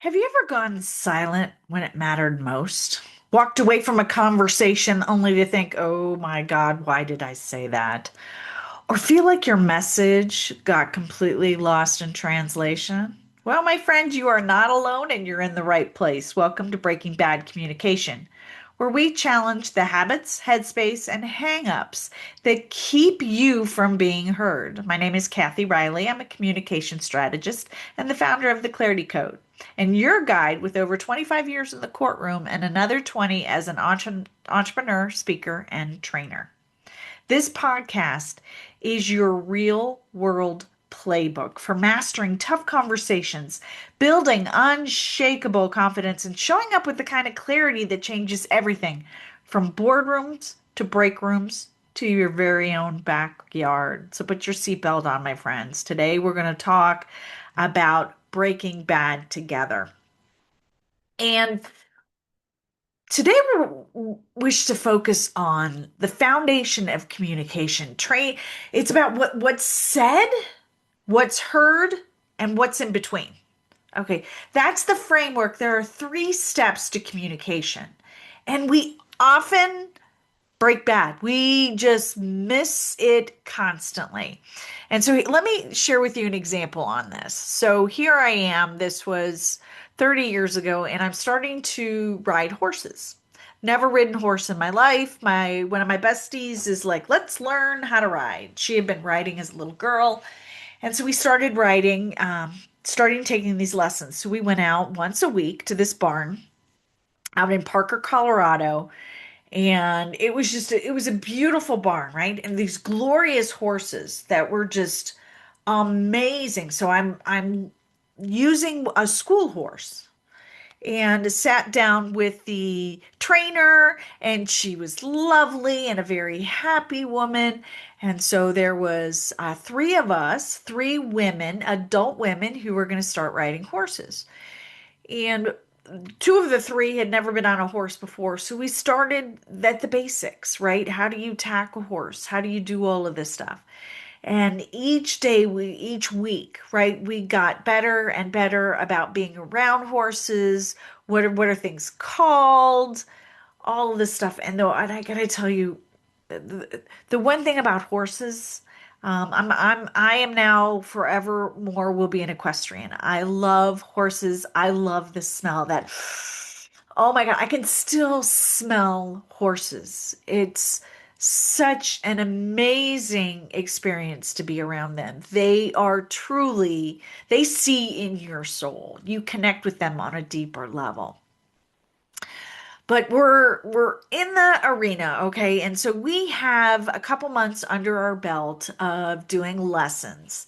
Have you ever gone silent when it mattered most? Walked away from a conversation only to think, oh my God, why did I say that? Or feel like your message got completely lost in translation? Well, my friend, you are not alone and you're in the right place. Welcome to Breaking Bad Communication, where we challenge the habits, headspace, and hangups that keep you from being heard. My name is Cathy Reilly. I'm a communication strategist and the founder of the Clarity Code, and your guide with over 25 years in the courtroom and another 20 as an entrepreneur, speaker, and trainer. This podcast is your real world playbook for mastering tough conversations, building unshakable confidence, and showing up with the kind of clarity that changes everything from boardrooms to break rooms to your very own backyard. So put your seatbelt on, my friends. Today we're going to talk about Breaking Bad together. And today we wish to focus on the foundation of communication. It's about what's said, what's heard, and what's in between. Okay, that's the framework. There are three steps to communication. And we often break bad. We just miss it constantly. And so let me share with you an example on this. So here I am. This was 30 years ago, and I'm starting to ride horses. Never ridden horse in my life. My one of my besties is like, let's learn how to ride. She had been riding as a little girl. And so we started riding, starting taking these lessons. So we went out once a week to this barn out in Parker, Colorado, and it was a beautiful barn, right? And these glorious horses that were just amazing. So I'm using a school horse and sat down with the trainer, and she was lovely and a very happy woman. And so there was three of us, three women, adult women, who were going to start riding horses. And two of the three had never been on a horse before. So we started at the basics, right? How do you tack a horse? How do you do all of this stuff? And each day, each week, right, we got better and better about being around horses. What are things called? All of this stuff. And I gotta tell you, the one thing about horses, I am now forevermore will be an equestrian. I love horses. I love the smell that, oh my God, I can still smell horses. It's such an amazing experience to be around them. They are truly, they see in your soul. You connect with them on a deeper level. But we're in the arena, okay? And so we have a couple months under our belt of doing lessons.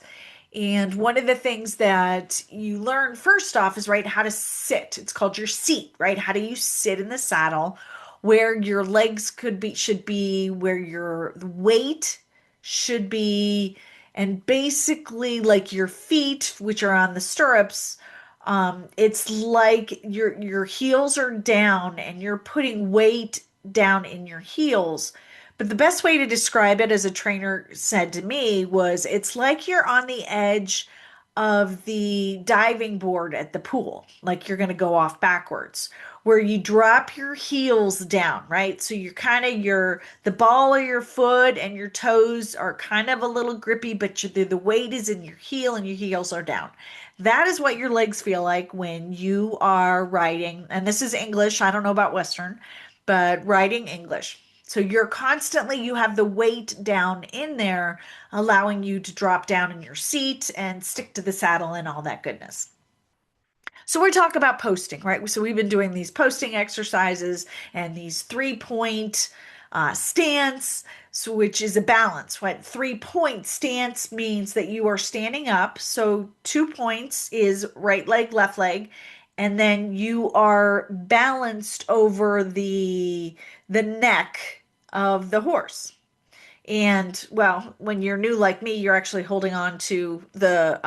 And one of the things that you learn first off is, right, how to sit. It's called your seat, right? How do you sit in the saddle where your legs should be, where your weight should be, and basically like your feet, which are on the stirrups, it's like your heels are down and you're putting weight down in your heels. But the best way to describe it, as a trainer said to me, was it's like you're on the edge of the diving board at the pool, like you're going to go off backwards, where you drop your heels down, right? So you're kind of the ball of your foot and your toes are kind of a little grippy, but the weight is in your heel and your heels are down. That is what your legs feel like when you are writing. And this is English. I don't know about Western, but writing English. So you have the weight down in there, allowing you to drop down in your seat and stick to the saddle and all that goodness. So we talk about posting, right? So we've been doing these posting exercises and these 3 point stance, so which is a balance. What 3 point stance means that you are standing up. So 2 points is right leg, left leg, and then you are balanced over the neck of the horse. And well, when you're new like me, you're actually holding on to the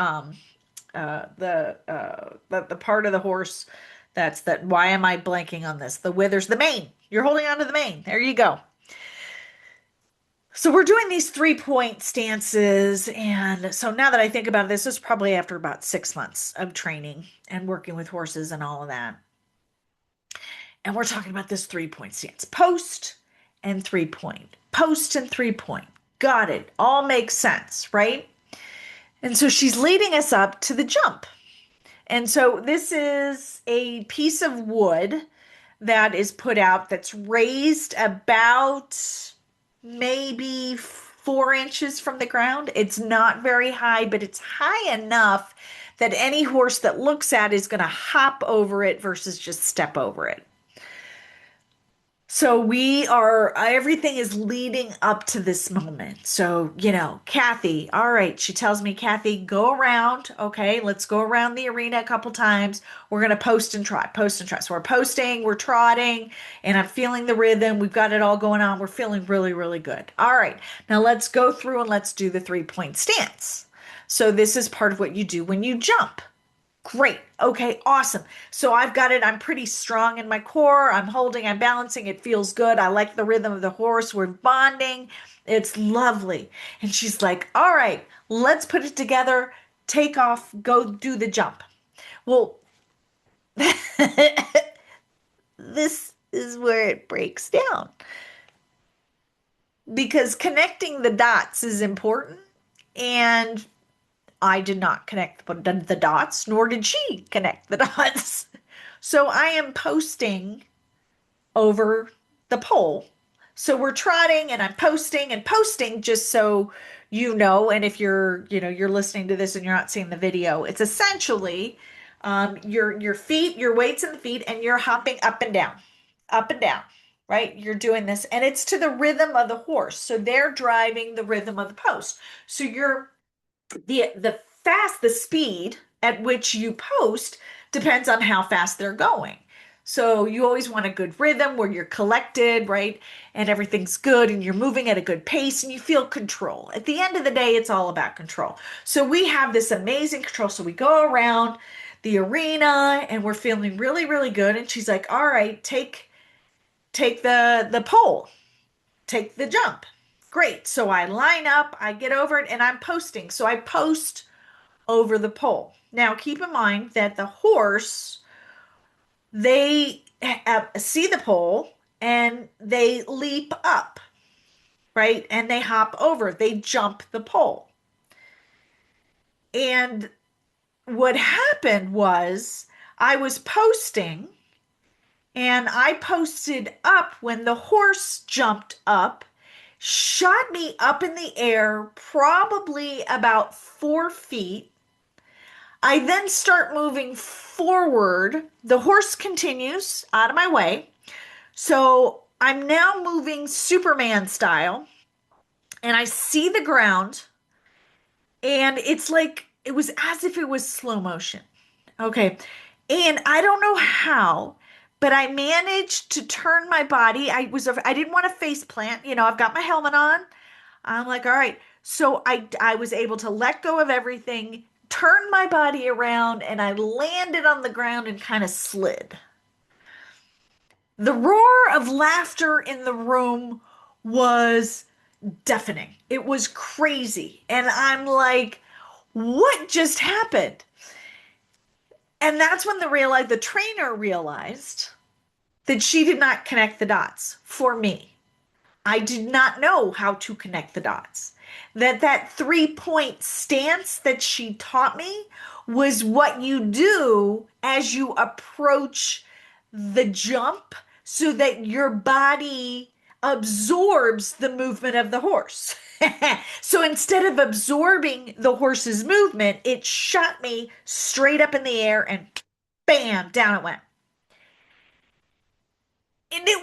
part of the horse that's that. Why am I blanking on this? The withers, the mane. You're holding on to the mane. There you go. So we're doing these 3-point stances. And so now that I think about it, this is probably after about 6 months of training and working with horses and all of that. And we're talking about this 3-point stance, post and 3-point, post and 3-point. Got it. All makes sense, right? And so she's leading us up to the jump. And so this is a piece of wood that is put out that's raised about maybe 4 inches from the ground. It's not very high, but it's high enough that any horse that looks at it is going to hop over it versus just step over it. So everything is leading up to this moment. So, Cathy, all right, she tells me, Cathy, go around. Okay, let's go around the arena a couple times. We're going to post and trot, post and trot. So we're posting, we're trotting, and I'm feeling the rhythm. We've got it all going on. We're feeling really, really good. All right, now let's go through and let's do the 3-point stance. So this is part of what you do when you jump. Great. Okay, awesome. So I've got it. I'm pretty strong in my core. I'm holding, I'm balancing. It feels good. I like the rhythm of the horse. We're bonding. It's lovely. And she's like, all right, let's put it together. Take off, go do the jump. Well, this is where it breaks down because connecting the dots is important. And I did not connect the dots, nor did she connect the dots. So I am posting over the pole. So we're trotting and I'm posting and posting just so you know. And if you're listening to this and you're not seeing the video, it's essentially your feet, your weights in the feet, and you're hopping up and down, right? You're doing this, and it's to the rhythm of the horse. So they're driving the rhythm of the post. So you're the speed at which you post depends on how fast they're going. So you always want a good rhythm where you're collected, right? And everything's good and you're moving at a good pace and you feel control. At the end of the day, it's all about control. So we have this amazing control. So we go around the arena and we're feeling really, really good. And she's like, all right, take the pole, take the jump. Great. So I line up, I get over it, and I'm posting. So I post over the pole. Now, keep in mind that the horse, they see the pole and they leap up, right? And they hop over, they jump the pole. And what happened was I was posting and I posted up when the horse jumped up, shot me up in the air, probably about 4 feet. I then start moving forward. The horse continues out of my way. So I'm now moving Superman style, and I see the ground, and it's like it was as if it was slow motion. Okay. And I don't know how, but I managed to turn my body. I didn't want to face plant. I've got my helmet on. I'm like, all right. So I was able to let go of everything, turn my body around, and I landed on the ground and kind of slid. The roar of laughter in the room was deafening. It was crazy. And I'm like, what just happened? And that's when the trainer realized that she did not connect the dots for me. I did not know how to connect the dots. That 3-point stance that she taught me was what you do as you approach the jump so that your body absorbs the movement of the horse. So instead of absorbing the horse's movement, it shot me straight up in the air and bam, down it went. And it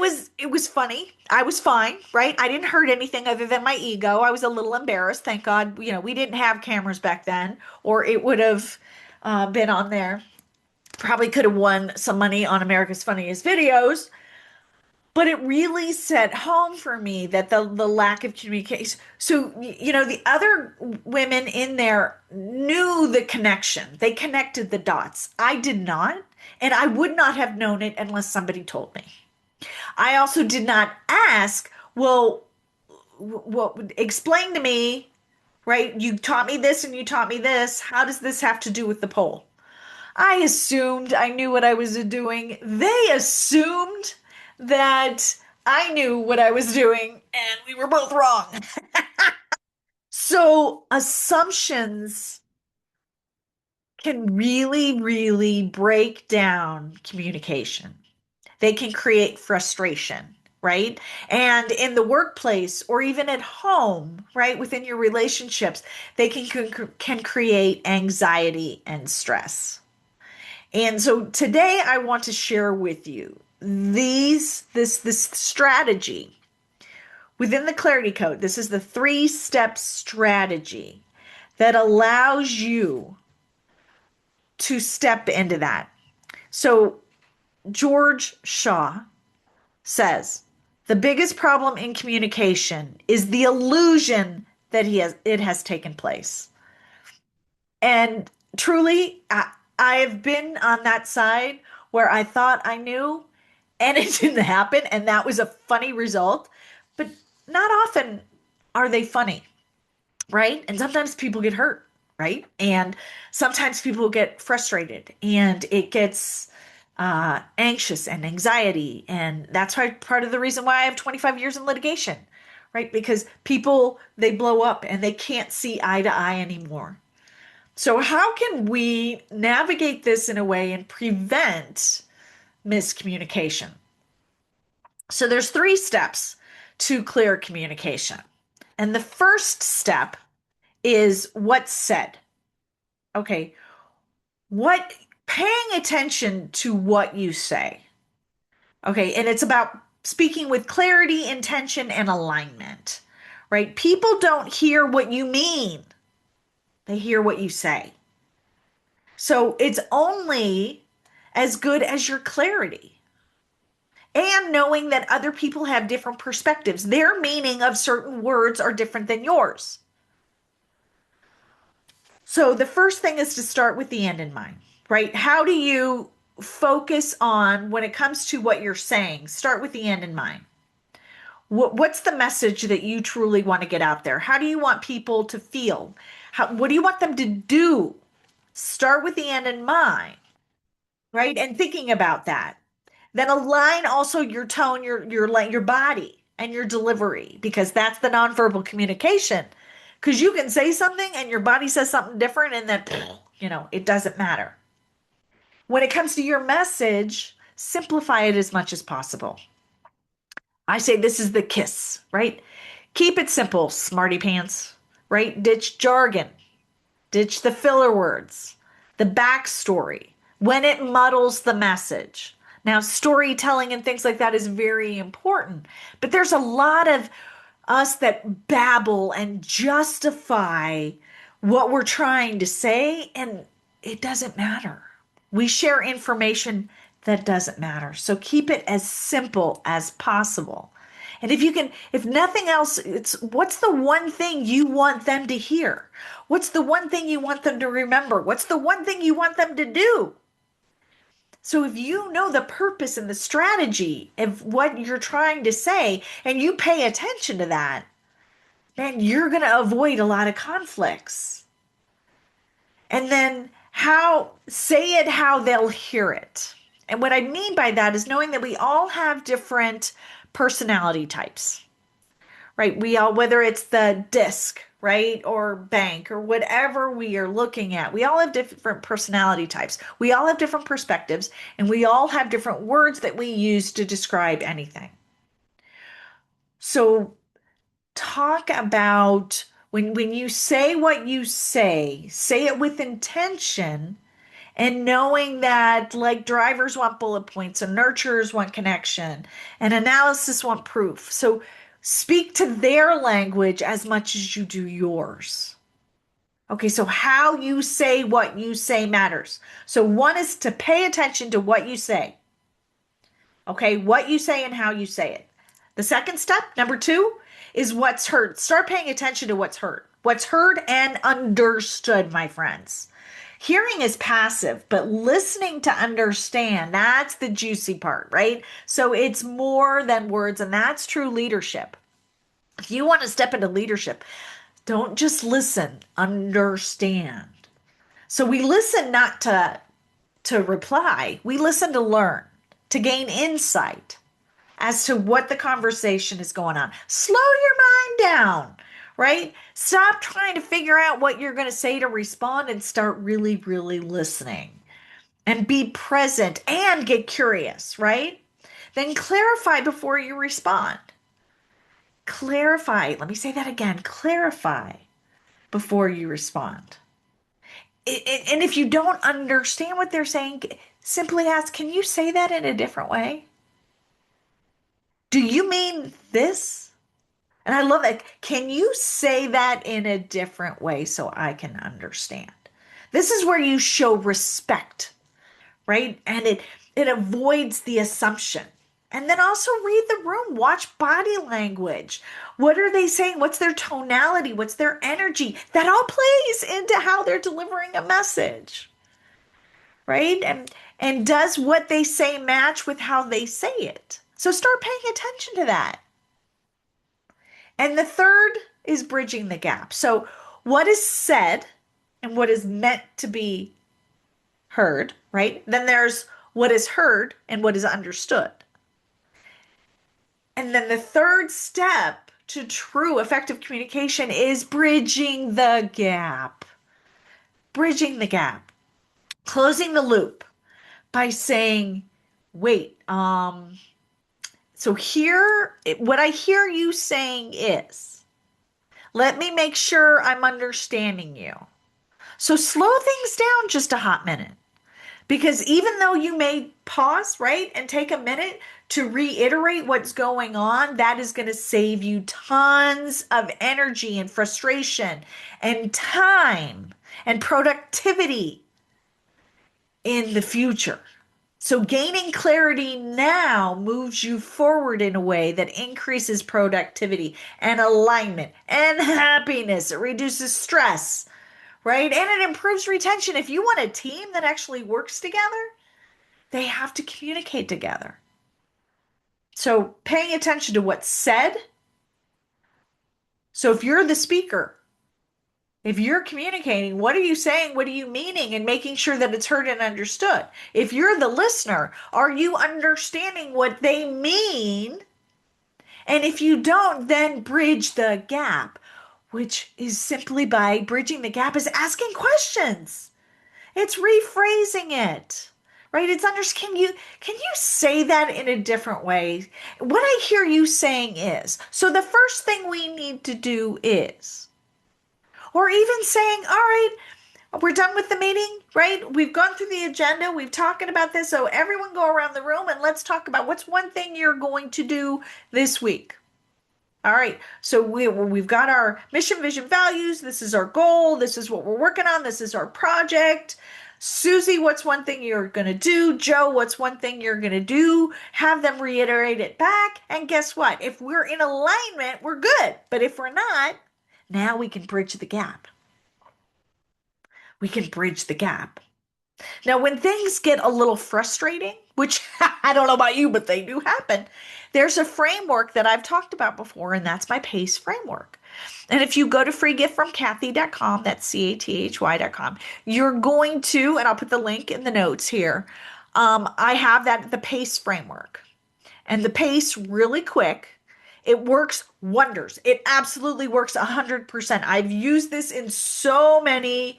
was funny. I was fine, right? I didn't hurt anything other than my ego. I was a little embarrassed. Thank God, we didn't have cameras back then, or it would have been on there. Probably could have won some money on America's Funniest Videos. But it really set home for me that the lack of communication. So, the other women in there knew the connection. They connected the dots. I did not, and I would not have known it unless somebody told me. I also did not ask, well, What explain to me, right? You taught me this and you taught me this. How does this have to do with the poll? I assumed I knew what I was doing. They assumed that I knew what I was doing, and we were both wrong. So, assumptions can really, really break down communication. They can create frustration, right? And in the workplace or even at home, right, within your relationships, they can create anxiety and stress. And so today I want to share with you this strategy within the Clarity Code. This is the 3-step strategy that allows you to step into that. So George Shaw says, the biggest problem in communication is the illusion that it has taken place. And truly, I have been on that side where I thought I knew and it didn't happen. And that was a funny result. But not often are they funny, right? And sometimes people get hurt, right? And sometimes people get frustrated and it gets anxious and anxiety. And that's why part of the reason why I have 25 years in litigation, right? Because people, they blow up and they can't see eye to eye anymore. So, how can we navigate this in a way and prevent miscommunication? So, there's 3 steps to clear communication. And the first step is what's said. Okay, what paying attention to what you say. Okay, and it's about speaking with clarity, intention, and alignment. Right? People don't hear what you mean. They hear what you say. So it's only as good as your clarity and knowing that other people have different perspectives. Their meaning of certain words are different than yours. So the first thing is to start with the end in mind, right? How do you focus on when it comes to what you're saying? Start with the end in mind. What's the message that you truly want to get out there? How do you want people to feel? What do you want them to do? Start with the end in mind, right? And thinking about that. Then align also your tone, your body and your delivery, because that's the nonverbal communication. Because you can say something and your body says something different, and then it doesn't matter. When it comes to your message, simplify it as much as possible. I say this is the kiss, right? Keep it simple, smarty pants, right? Ditch jargon, ditch the filler words, the backstory when it muddles the message. Now, storytelling and things like that is very important, but there's a lot of us that babble and justify what we're trying to say, and it doesn't matter. We share information that doesn't matter. So keep it as simple as possible. And if you can, if nothing else, it's what's the one thing you want them to hear? What's the one thing you want them to remember? What's the one thing you want them to do? So if you know the purpose and the strategy of what you're trying to say and you pay attention to that, man, you're going to avoid a lot of conflicts. And then say it how they'll hear it. And what I mean by that is knowing that we all have different personality types, right? We all, whether it's the disc, right, or bank or whatever we are looking at, we all have different personality types. We all have different perspectives, and we all have different words that we use to describe anything. So talk about when you say what you say it with intention and knowing that like drivers want bullet points and nurturers want connection and analysis want proof. So speak to their language as much as you do yours. Okay, so how you say what you say matters. So one is to pay attention to what you say. Okay, what you say and how you say it. The second step, number 2, is what's heard. Start paying attention to what's heard. What's heard and understood, my friends. Hearing is passive, but listening to understand, that's the juicy part, right? So it's more than words, and that's true leadership. If you want to step into leadership, don't just listen, understand. So we listen not to reply. We listen to learn, to gain insight as to what the conversation is going on. Slow your mind down, right? Stop trying to figure out what you're going to say to respond and start really, really listening and be present and get curious, right? Then clarify before you respond. Clarify. Let me say that again. Clarify before you respond. And if you don't understand what they're saying, simply ask, can you say that in a different way? Do you mean this? And I love that. Can you say that in a different way so I can understand? This is where you show respect, right? And it avoids the assumption. And then also read the room, watch body language. What are they saying? What's their tonality? What's their energy? That all plays into how they're delivering a message, right? And does what they say match with how they say it? So start paying attention to that. And the third is bridging the gap. So what is said and what is meant to be heard, right? Then there's what is heard and what is understood. And then the third step to true effective communication is bridging the gap. Bridging the gap. Closing the loop by saying, wait, so here, what I hear you saying is, let me make sure I'm understanding you. So slow things down just a hot minute. Because even though you may pause, right, and take a minute to reiterate what's going on, that is going to save you tons of energy and frustration and time and productivity in the future. So gaining clarity now moves you forward in a way that increases productivity and alignment and happiness. It reduces stress, right? And it improves retention. If you want a team that actually works together, they have to communicate together. So paying attention to what's said. So if you're the speaker, if you're communicating, what are you saying? What are you meaning? And making sure that it's heard and understood. If you're the listener, are you understanding what they mean? And if you don't, then bridge the gap, which is simply by bridging the gap is asking questions. It's rephrasing it, right? Can you say that in a different way? What I hear you saying is, so the first thing we need to do is, or even saying, all right, we're done with the meeting, right? We've gone through the agenda. We've talking about this. So everyone go around the room and let's talk about what's one thing you're going to do this week. All right. So we've got our mission, vision, values. This is our goal. This is what we're working on. This is our project. Susie, what's one thing you're going to do? Joe, what's one thing you're going to do? Have them reiterate it back. And guess what? If we're in alignment, we're good. But if we're not, now we can bridge the gap. We can bridge the gap. Now, when things get a little frustrating, which I don't know about you, but they do happen, there's a framework that I've talked about before, and that's my PACE framework. And if you go to freegiftfromcathy.com, that's cathy.com, you're going to, and I'll put the link in the notes here, I have the PACE framework. And the PACE, really quick, it works wonders. It absolutely works 100%. I've used this in so many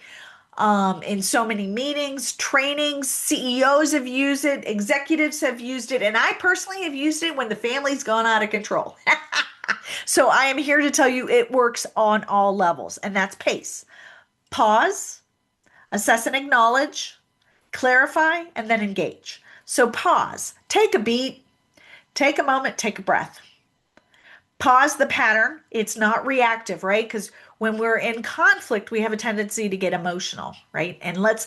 meetings, trainings. CEOs have used it, executives have used it, and I personally have used it when the family's gone out of control. So I am here to tell you it works on all levels, and that's PACE. Pause, assess and acknowledge, clarify, and then engage. So pause, take a beat, take a moment, take a breath. Pause the pattern. It's not reactive, right? Because when we're in conflict, we have a tendency to get emotional, right? And let's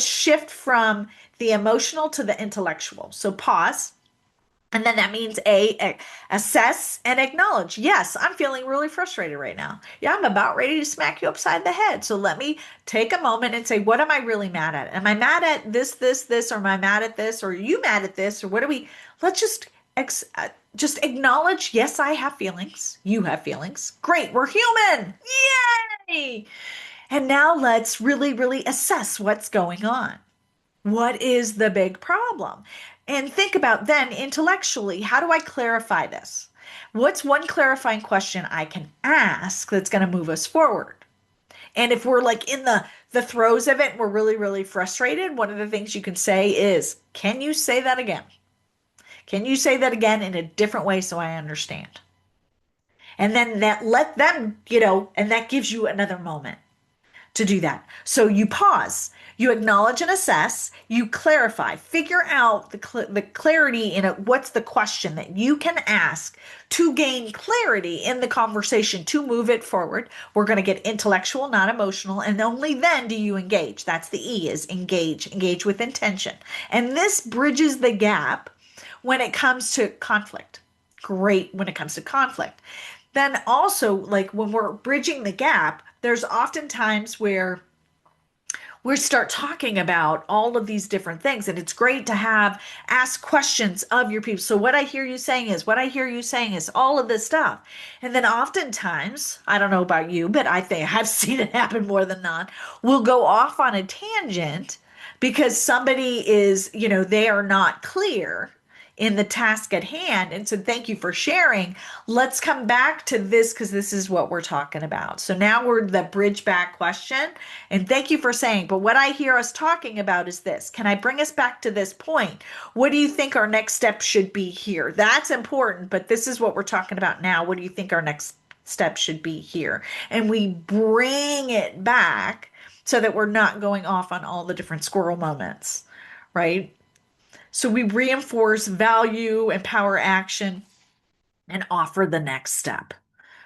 shift from the emotional to the intellectual. So pause. And then that means assess and acknowledge. Yes, I'm feeling really frustrated right now. Yeah, I'm about ready to smack you upside the head. So let me take a moment and say, what am I really mad at? Am I mad at this, or am I mad at this? Or are you mad at this? Or let's just just acknowledge, yes, I have feelings. You have feelings. Great, we're human. Yay! And now let's really, really assess what's going on. What is the big problem? And think about then intellectually, how do I clarify this? What's one clarifying question I can ask that's going to move us forward? And if we're like in the throes of it, and we're really, really frustrated, one of the things you can say is, can you say that again? Can you say that again in a different way so I understand? And then that let them, and that gives you another moment to do that. So you pause, you acknowledge and assess, you clarify, figure out the clarity in it. What's the question that you can ask to gain clarity in the conversation to move it forward? We're going to get intellectual, not emotional, and only then do you engage. That's the E, is engage, engage with intention. And this bridges the gap when it comes to conflict. Great when it comes to conflict. Then also, like when we're bridging the gap, there's often times where we start talking about all of these different things, and it's great to have ask questions of your people. So what I hear you saying is, what I hear you saying is all of this stuff. And then oftentimes, I don't know about you, but I think I've seen it happen more than not, we'll go off on a tangent because somebody is, they are not clear in the task at hand. And so thank you for sharing. Let's come back to this because this is what we're talking about. So now we're the bridge back question. And thank you for saying, but what I hear us talking about is this. Can I bring us back to this point? What do you think our next step should be here? That's important, but this is what we're talking about now. What do you think our next step should be here? And we bring it back so that we're not going off on all the different squirrel moments, right? So we reinforce value, empower action, and offer the next step.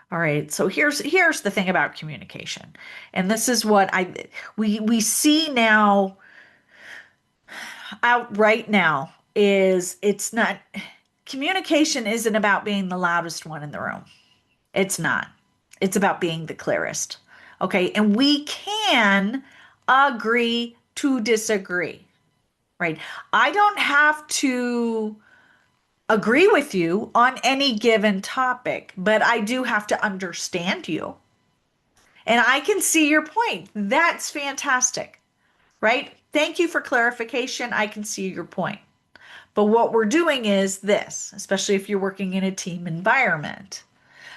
All right. So here's the thing about communication. And this is what we see now out right now is it's not communication isn't about being the loudest one in the room. It's not. It's about being the clearest. Okay? And we can agree to disagree. Right? I don't have to agree with you on any given topic, but I do have to understand you. And I can see your point. That's fantastic, right? Thank you for clarification. I can see your point. But what we're doing is this, especially if you're working in a team environment.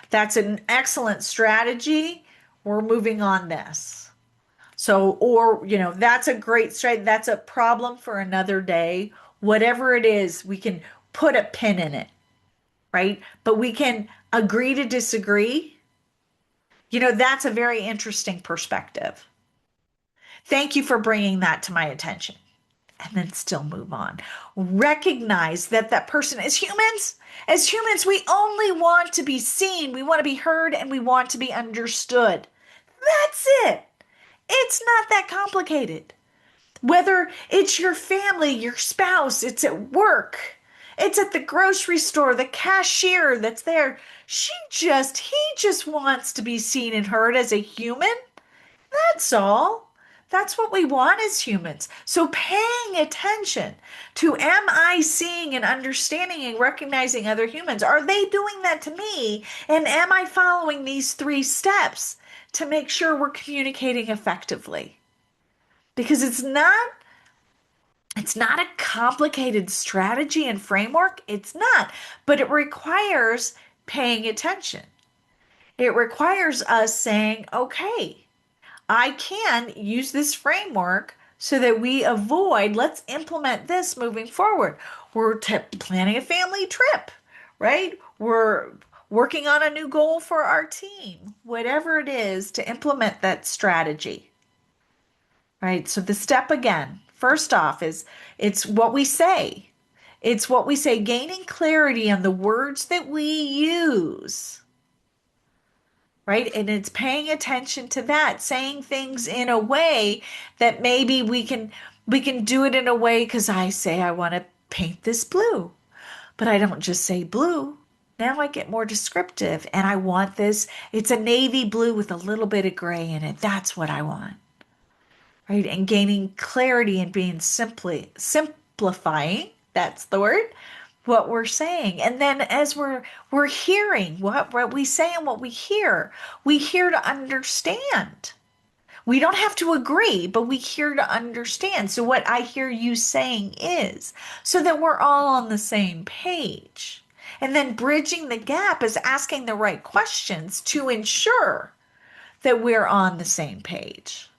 That's an excellent strategy. We're moving on this. So, or, that's a great strategy. That's a problem for another day. Whatever it is, we can put a pin in it, right? But we can agree to disagree. That's a very interesting perspective. Thank you for bringing that to my attention. And then still move on. Recognize that that person is humans. As humans, we only want to be seen, we want to be heard, and we want to be understood. That's it. It's not that complicated. Whether it's your family, your spouse, it's at work, it's at the grocery store, the cashier that's there. He just wants to be seen and heard as a human. That's all. That's what we want as humans. So paying attention to, am I seeing and understanding and recognizing other humans? Are they doing that to me? And am I following these 3 steps to make sure we're communicating effectively? Because it's not a complicated strategy and framework. It's not, but it requires paying attention. It requires us saying, okay, I can use this framework so that we avoid, let's implement this moving forward. We're planning a family trip, right? We're working on a new goal for our team, whatever it is to implement that strategy, right? So the step again, first off, is it's what we say. It's what we say, gaining clarity on the words that we use, right? And it's paying attention to that, saying things in a way that maybe we can do it in a way because I say I want to paint this blue, but I don't just say blue. Now I get more descriptive and I want this. It's a navy blue with a little bit of gray in it. That's what I want, right? And gaining clarity and being simplifying, that's the word, what we're saying. And then as we're hearing what we say and what we hear to understand. We don't have to agree, but we hear to understand. So what I hear you saying is, so that we're all on the same page. And then bridging the gap is asking the right questions to ensure that we're on the same page.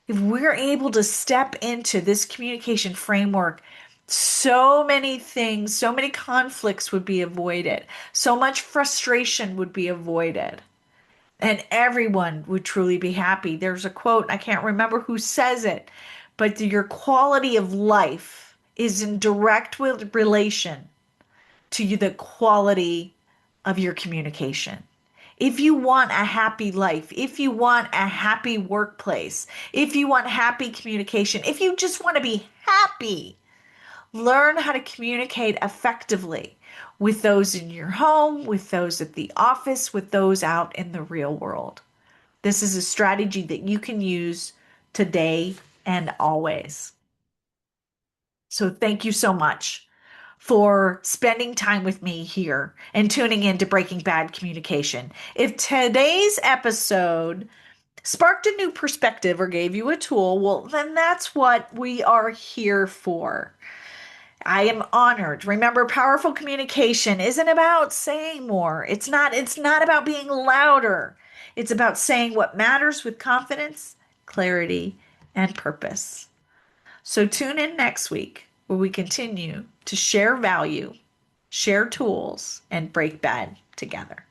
If we're able to step into this communication framework, so many things, so many conflicts would be avoided, so much frustration would be avoided, and everyone would truly be happy. There's a quote, I can't remember who says it, but your quality of life is in direct relation to the quality of your communication. If you want a happy life, if you want a happy workplace, if you want happy communication, if you just want to be happy, learn how to communicate effectively with those in your home, with those at the office, with those out in the real world. This is a strategy that you can use today and always. So thank you so much for spending time with me here and tuning in to Breaking Bad Communication. If today's episode sparked a new perspective or gave you a tool, well, then that's what we are here for. I am honored. Remember, powerful communication isn't about saying more. It's not about being louder. It's about saying what matters with confidence, clarity, and purpose. So tune in next week where we continue to share value, share tools, and break bad together.